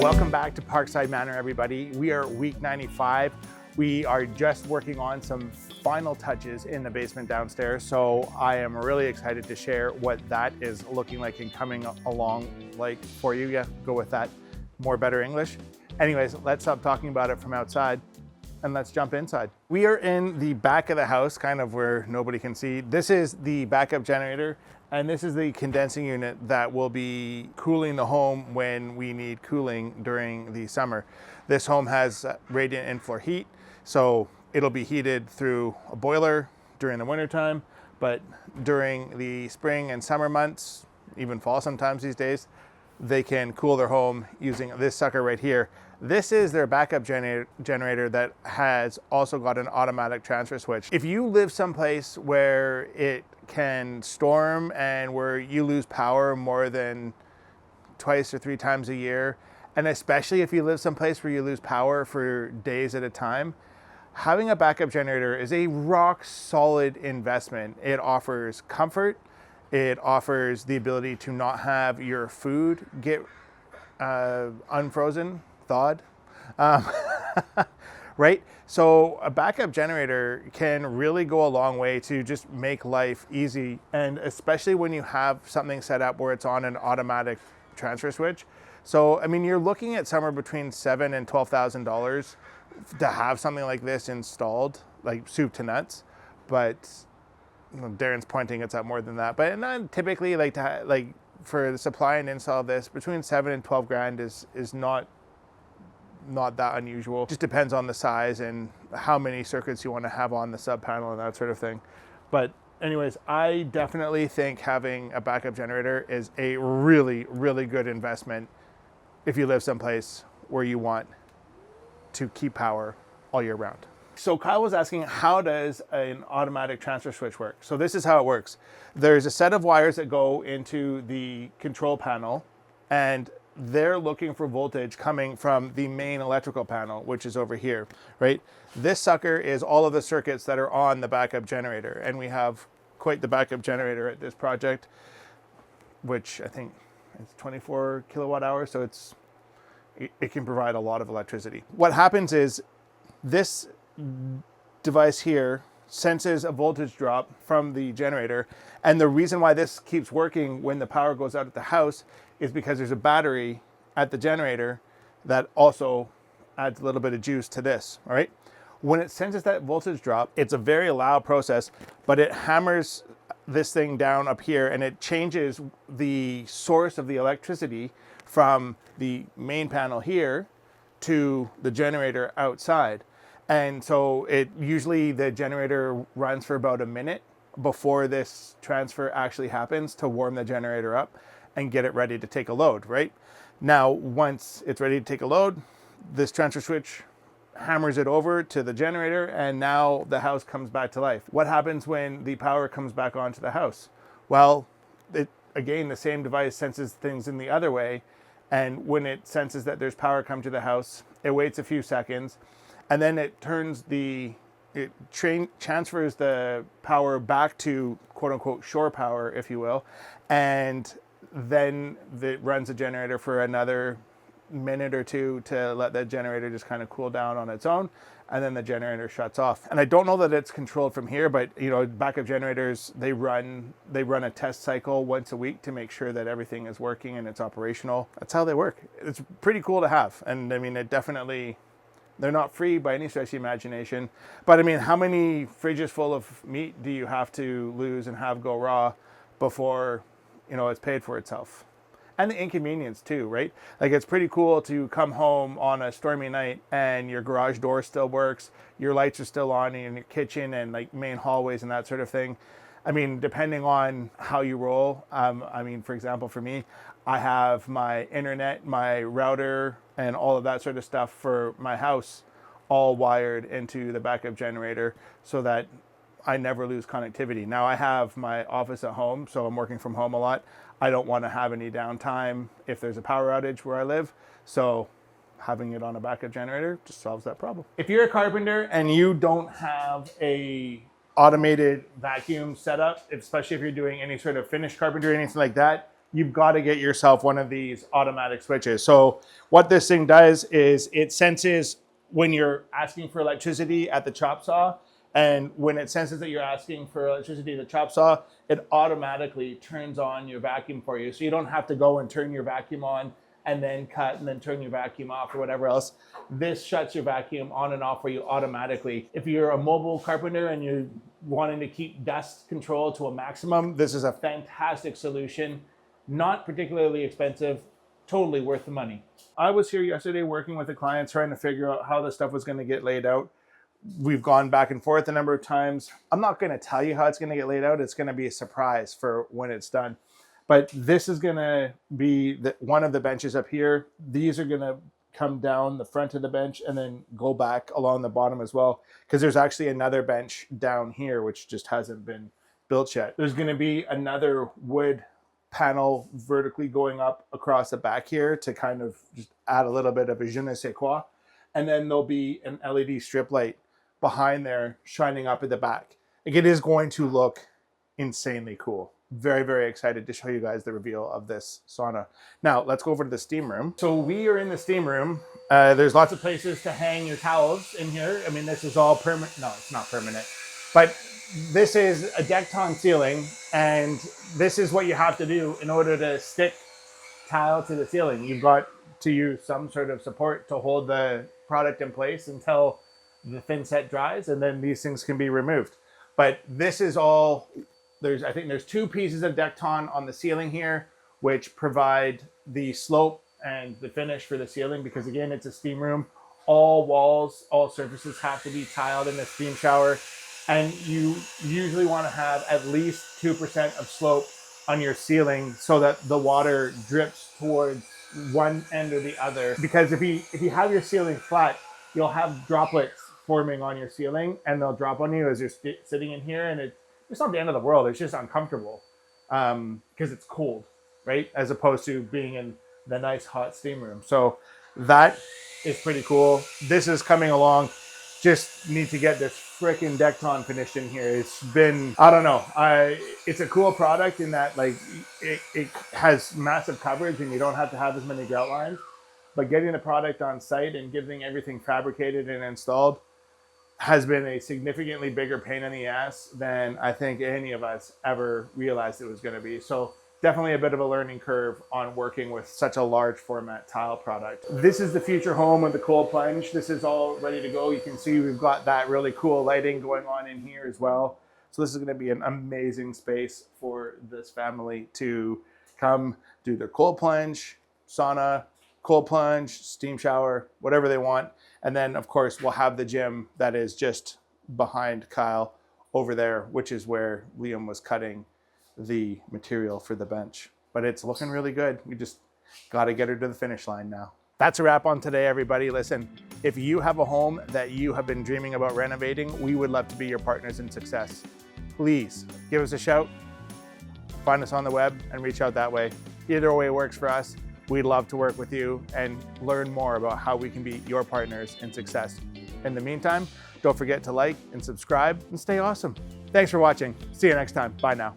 Welcome back to Parkside Manor, everybody. We are week 95. We are just working on some final touches in the basement downstairs. So I am really excited to share what that is looking like and coming along like for you. Yeah, go with that. More better English. Anyways, let's stop talking about it from outside and let's jump inside. We are in the back of the house, kind of where nobody can see. This is the backup generator. And this is the condensing unit that will be cooling the home when we need cooling during the summer. This home has radiant in-floor heat, so it'll be heated through a boiler during the wintertime, but during the spring and summer months, even fall sometimes these days, they can cool their home using this sucker right here. This is their backup generator that has also got an automatic transfer switch. If you live someplace where it can storm and where you lose power more than twice or three times a year, and especially if you live someplace where you lose power for days at a time, having a backup generator is a rock solid investment. It offers comfort. It offers the ability to not have your food get unfrozen, thawed, right? So a backup generator can really go a long way to just make life easy. And especially when you have something set up where it's on an automatic transfer switch. So, I mean, you're looking at somewhere between $7,000 and $12,000 to have something like this installed, like soup to nuts. But Darren's pointing it's at more than that. But not typically like for the supply and install of this, between 7 and 12 grand is not that unusual. Just depends on the size and how many circuits you want to have on the sub panel and that sort of thing. But anyways, I definitely think having a backup generator is a really, really good investment if you live someplace where you want to keep power all year round. So Kyle was asking, how does an automatic transfer switch work? So this is how it works. There's a set of wires that go into the control panel, and they're looking for voltage coming from the main electrical panel, which is over here, right? This sucker is all of the circuits that are on the backup generator. And we have quite the backup generator at this project, which I think is 24 kilowatt hours. So it can provide a lot of electricity. What happens is this device here senses a voltage drop from the generator. And the reason why this keeps working when the power goes out at the house is because there's a battery at the generator that also adds a little bit of juice to this, all right? When it senses that voltage drop, it's a very loud process, but it hammers this thing down up here and it changes the source of the electricity from the main panel here to the generator outside. And so usually the generator runs for about a minute before this transfer actually happens to warm the generator up and get it ready to take a load, right? Now, once it's ready to take a load, this transfer switch hammers it over to the generator, and now the house comes back to life. What happens when the power comes back onto the house? Well, again, the same device senses things in the other way, and when it senses that there's power come to the house, it waits a few seconds, and then it transfers the power back to quote unquote shore power, if you will, and then it runs the generator for another minute or two to let the generator just kind of cool down on its own, and then the generator shuts off. And I don't know that it's controlled from here, but backup generators, they run a test cycle once a week to make sure that everything is working and it's operational. That's how they work. It's pretty cool to have. And I mean, they're not free by any stretch of the imagination, but I mean, how many fridges full of meat do you have to lose and have go raw before it's paid for itself? And the inconvenience too, right? Like, it's pretty cool to come home on a stormy night and your garage door still works, your lights are still on in your kitchen and like main hallways and that sort of thing. I mean, depending on how you roll, I mean, for example, for me, I have my internet, my router, and all of that sort of stuff for my house all wired into the backup generator so that I never lose connectivity. Now, I have my office at home, so I'm working from home a lot. I don't want to have any downtime if there's a power outage where I live. So having it on a backup generator just solves that problem. If you're a carpenter and you don't have a automated vacuum setup, especially if you're doing any sort of finished carpentry or anything like that, you've got to get yourself one of these automatic switches. So what this thing does is it senses when you're asking for electricity at the chop saw, and when it senses that you're asking for electricity at the chop saw, it automatically turns on your vacuum for you. So you don't have to go and turn your vacuum on and then cut and then turn your vacuum off or whatever else. This shuts your vacuum on and off for you automatically. If you're a mobile carpenter and you're wanting to keep dust control to a maximum, this is a fantastic solution. Not particularly expensive, totally worth the money. I was here yesterday working with a client trying to figure out how the stuff was going to get laid out. We've gone back and forth a number of times. I'm not going to tell you how it's going to get laid out. It's going to be a surprise for when it's done. But this is going to be one of the benches up here. These are going to come down the front of the bench and then go back along the bottom as well, because there's actually another bench down here which just hasn't been built yet. There's going to be another wood panel vertically going up across the back here to kind of just add a little bit of a je ne sais quoi. And then there'll be an LED strip light behind there shining up at the back. Like, it is going to look insanely cool. Very, very excited to show you guys the reveal of this sauna. Now, let's go over to the steam room. So we are in the steam room. There's lots of places to hang your towels in here. I mean, this is all permanent. No, it's not permanent. But this is a Decton ceiling, and this is what you have to do in order to stick tile to the ceiling. You've got to use some sort of support to hold the product in place until the thin set dries, and then these things can be removed. But this is all, I think there's 2 pieces of Decton on the ceiling here, which provide the slope and the finish for the ceiling, because again, it's a steam room. All walls, all surfaces have to be tiled in the steam shower. And you usually want to have at least 2% of slope on your ceiling so that the water drips towards one end or the other. Because if you have your ceiling flat, you'll have droplets forming on your ceiling, and they'll drop on you as you're sitting in here, and it's not the end of the world. It's just uncomfortable because it's cold, right? As opposed to being in the nice hot steam room. So that is pretty cool. This is coming along. Just need to get this freaking Decton finished in here. It's been, I don't know. It's a cool product in that, like, it has massive coverage and you don't have to have as many grout lines. But getting the product on site and getting everything fabricated and installed has been a significantly bigger pain in the ass than I think any of us ever realized it was going to be. So definitely a bit of a learning curve on working with such a large format tile product. This is the future home of the cold plunge. This is all ready to go. You can see we've got that really cool lighting going on in here as well. So this is going to be an amazing space for this family to come do their cold plunge, sauna, cold plunge, steam shower, whatever they want. And then of course we'll have the gym that is just behind Kyle over there, which is where Liam was cutting the material for the bench. But it's looking really good. We just got to get her to the finish line now. That's a wrap on today, everybody. Listen, if you have a home that you have been dreaming about renovating, we would love to be your partners in success. Please give us a shout, find us on the web, and reach out that way. Either way works for us. We'd love to work with you and learn more about how we can be your partners in success. In the meantime, don't forget to like and subscribe and stay awesome. Thanks for watching. See you next time. Bye now.